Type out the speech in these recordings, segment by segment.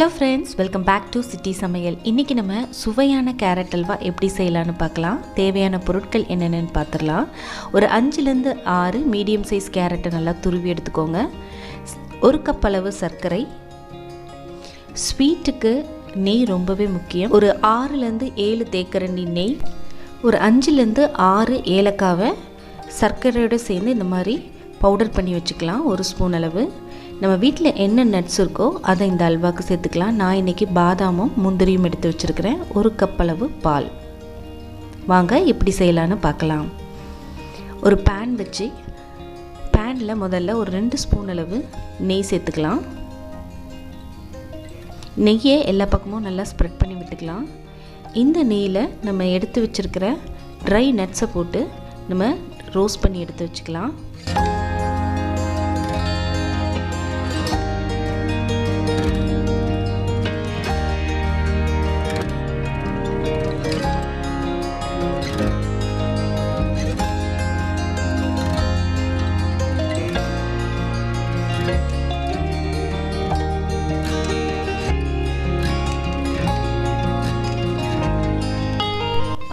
Hello friends, welcome back to சிட்டி சமையல். இன்றைக்கி நம்ம சுவையான கேரட் அல்வா எப்படி செய்யலான்னு பார்க்கலாம். தேவையான பொருட்கள் என்னென்னு பார்த்துடலாம். ஒரு 5லேருந்து 6 மீடியம் சைஸ் கேரட்டை நல்லா துருவி எடுத்துக்கோங்க. 1 கப் அளவு சர்க்கரை. ஸ்வீட்டுக்கு நெய் ரொம்பவே முக்கியம். ஒரு 6லேருந்து 7 தேக்கரண்டி நெய். ஒரு 5லேருந்து 6 ஏலக்காவை சர்க்கரையோடு சேர்ந்து இந்த மாதிரி பவுடர் பண்ணி வச்சுக்கலாம். 1 ஸ்பூன் அளவு. நம்ம வீட்டில் என்ன நட்ஸ் இருக்கோ அதை இந்த அல்வாவுக்கு சேர்த்துக்கலாம். நான் இன்றைக்கி பாதாமும் முந்திரியும் எடுத்து வச்சுருக்கிறேன். 1 கப் அளவு பால். வாங்க எப்படி செய்யலான்னு பார்க்கலாம். ஒரு பேன் வச்சு பேனில் முதல்ல ஒரு 2 ஸ்பூன் அளவு நெய் சேர்த்துக்கலாம். நெய்யை எல்லா பக்கமும் நல்லா ஸ்ப்ரெட் பண்ணி விட்டுக்கலாம். இந்த நெய்யில் நம்ம எடுத்து வச்சுருக்கிற ட்ரை நட்ஸை போட்டு நம்ம ரோஸ்ட் பண்ணி எடுத்து வச்சுக்கலாம்.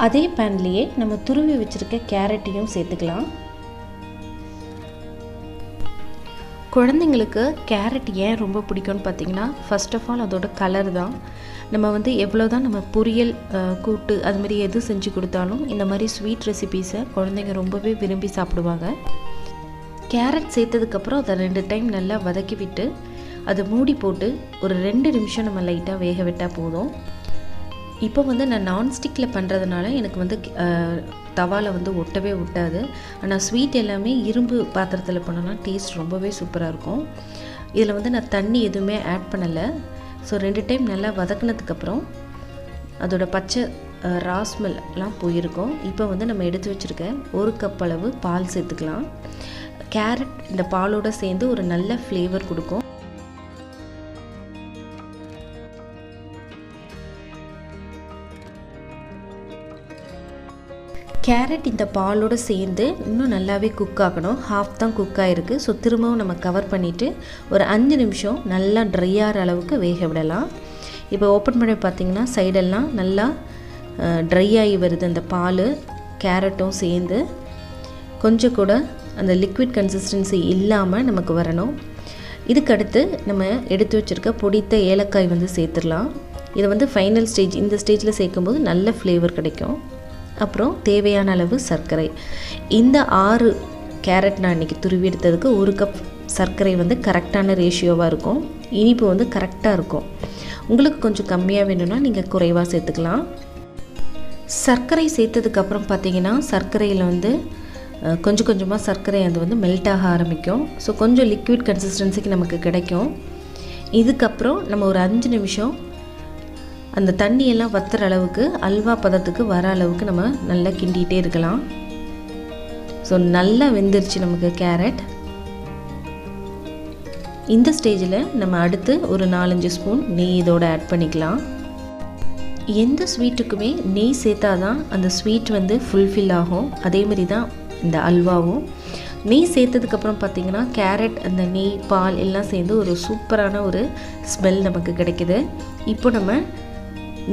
அதே பேன்லேயே நம்ம துருவி வச்சுருக்க கேரட்டையும் சேர்த்துக்கலாம். குழந்தைங்களுக்கு கேரட் ஏன் ரொம்ப பிடிக்கும்னு பார்த்தீங்கன்னா, ஃபர்ஸ்ட் ஆஃப் ஆல் அதோட கலர் தான். நம்ம எவ்வளோ தான் நம்ம பொரியல் கூட்டு அதுமாதிரி எது செஞ்சு கொடுத்தாலும் இந்த மாதிரி ஸ்வீட் ரெசிபீஸை குழந்தைங்க ரொம்பவே விரும்பி சாப்பிடுவாங்க. கேரட் சேர்த்ததுக்கப்புறம் அதை 2 டைம் நல்லா வதக்கி விட்டு அதை மூடி போட்டு ஒரு 2 நிமிஷம் நம்ம லைட்டாக வேக விட்டால் போதும். இப்போ நான் நான்ஸ்டிக்கில் பண்ணுறதுனால எனக்கு தவாவில் ஒட்டவே ஒட்டாது. ஆனால் ஸ்வீட் எல்லாமே இரும்பு பாத்திரத்தில் பண்ணோன்னா டேஸ்ட் ரொம்பவே சூப்பராக இருக்கும். இதில் நான் தண்ணி எதுவுமே ஆட் பண்ணலை. ஸோ 2 டைம் நல்லா வதக்கினதுக்கப்புறம் அதோட பச்சை ராஸ்மெல்லாம் போயிருக்கும். இப்போ நம்ம எடுத்து வச்சுருக்க 1 கப் அளவு பால் சேர்த்துக்கலாம். கேரட் இந்த பாலோடு சேர்ந்து ஒரு நல்ல ஃப்ளேவர் கொடுக்கும். கேரட் இந்த பாலோடு சேர்ந்து இன்னும் நல்லாவே குக் ஆகணும். ஹாஃப் தான் குக் ஆகிருக்கு. ஸோ திரும்பவும் நம்ம கவர் பண்ணிவிட்டு ஒரு 5 நிமிஷம் நல்லா ட்ரை ஆகிற அளவுக்கு வேக விடலாம். இப்போ ஓப்பன் பண்ணி பார்த்திங்கன்னா சைடெல்லாம் நல்லா ட்ரை ஆகி வருது. அந்த பால் கேரட்டும் சேர்ந்து கொஞ்சம் கூட அந்த லிக்விட் கன்சிஸ்டன்சி இல்லாமல் நமக்கு வரணும். இதுக்கடுத்து நம்ம எடுத்து வச்சுருக்க பொடித்த ஏலக்காய் சேர்த்துடலாம். இதை ஃபைனல் ஸ்டேஜ், இந்த ஸ்டேஜில் சேர்க்கும்போது நல்ல ஃப்ளேவர் கிடைக்கும். அப்புறம் தேவையான அளவு சர்க்கரை. இந்த 6 கேரட் நான் இன்றைக்கி துருவி எடுத்ததுக்கு 1 கப் சர்க்கரை கரெக்டான ரேஷியோவாக இருக்கும். இனிப்பு கரெக்டாக இருக்கும். உங்களுக்கு கொஞ்சம் கம்மியாக வேணும்னா நீங்கள் குறைவாக சேர்த்துக்கலாம். சர்க்கரை சேர்த்ததுக்கப்புறம் பார்த்திங்கன்னா சர்க்கரையில் கொஞ்சம் கொஞ்சமாக சர்க்கரை அது மெல்ட் ஆக ஆரம்பிக்கும். ஸோ கொஞ்சம் லிக்விட் கன்சிஸ்டன்சிக்கு நமக்கு கிடைக்கும். இதுக்கப்புறம் நம்ம ஒரு 5 நிமிஷம் அந்த தண்ணியெல்லாம் வத்துற அளவுக்கு அல்வா பதத்துக்கு வர அளவுக்கு நம்ம நல்லா கிண்டிகிட்டே இருக்கலாம். ஸோ நல்லா வெந்துருச்சு நமக்கு கேரட். இந்த ஸ்டேஜில் நம்ம அடுத்து ஒரு 4-5 ஸ்பூன் நெய் இதோடு ஆட் பண்ணிக்கலாம். எந்த ஸ்வீட்டுக்குமே நெய் சேர்த்தா தான் அந்த ஸ்வீட் ஃபுல்ஃபில் ஆகும். அதேமாதிரி தான் இந்த அல்வாவும். நெய் சேர்த்ததுக்கப்புறம் பார்த்திங்கன்னா கேரட் அந்த நெய் பால் எல்லாம் சேர்ந்து ஒரு சூப்பரான ஒரு ஸ்மெல் நமக்கு கிடைக்குது. இப்போ நம்ம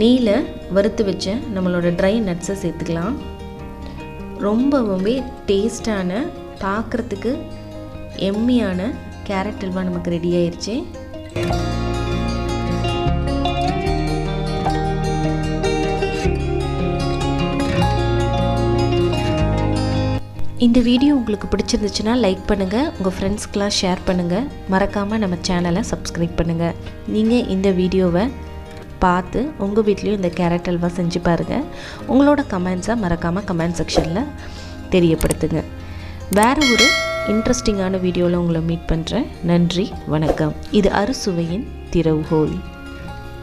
நெய்யில் வறுத்து வச்ச நம்மளோட ட்ரை நட்ஸை சேர்த்துக்கலாம். ரொம்பவே டேஸ்டான, பார்க்குறதுக்கு எம்மியான கேரட் அல்வா நமக்கு ரெடி ஆயிடுச்சு. இந்த வீடியோ உங்களுக்கு பிடிச்சிருந்துச்சுன்னா லைக் பண்ணுங்கள், உங்கள் ஃப்ரெண்ட்ஸ்க்கெலாம் ஷேர் பண்ணுங்கள். மறக்காமல் நம்ம சேனலை சப்ஸ்கிரைப் பண்ணுங்கள். நீங்கள் இந்த வீடியோவை பார்த்து உங்கள் வீட்லேயும் இந்த கேரட் அல்வா செஞ்சு பாருங்கள். உங்களோட கமெண்ட்ஸை மறக்காமல் கமெண்ட் செக்ஷனில் தெரியப்படுத்துங்க. வேறு ஒரு இன்ட்ரெஸ்டிங்கான வீடியோவில் உங்களை மீட் பண்ணுறேன். நன்றி, வணக்கம். இது அறுசுவையின் திறவுகோல்.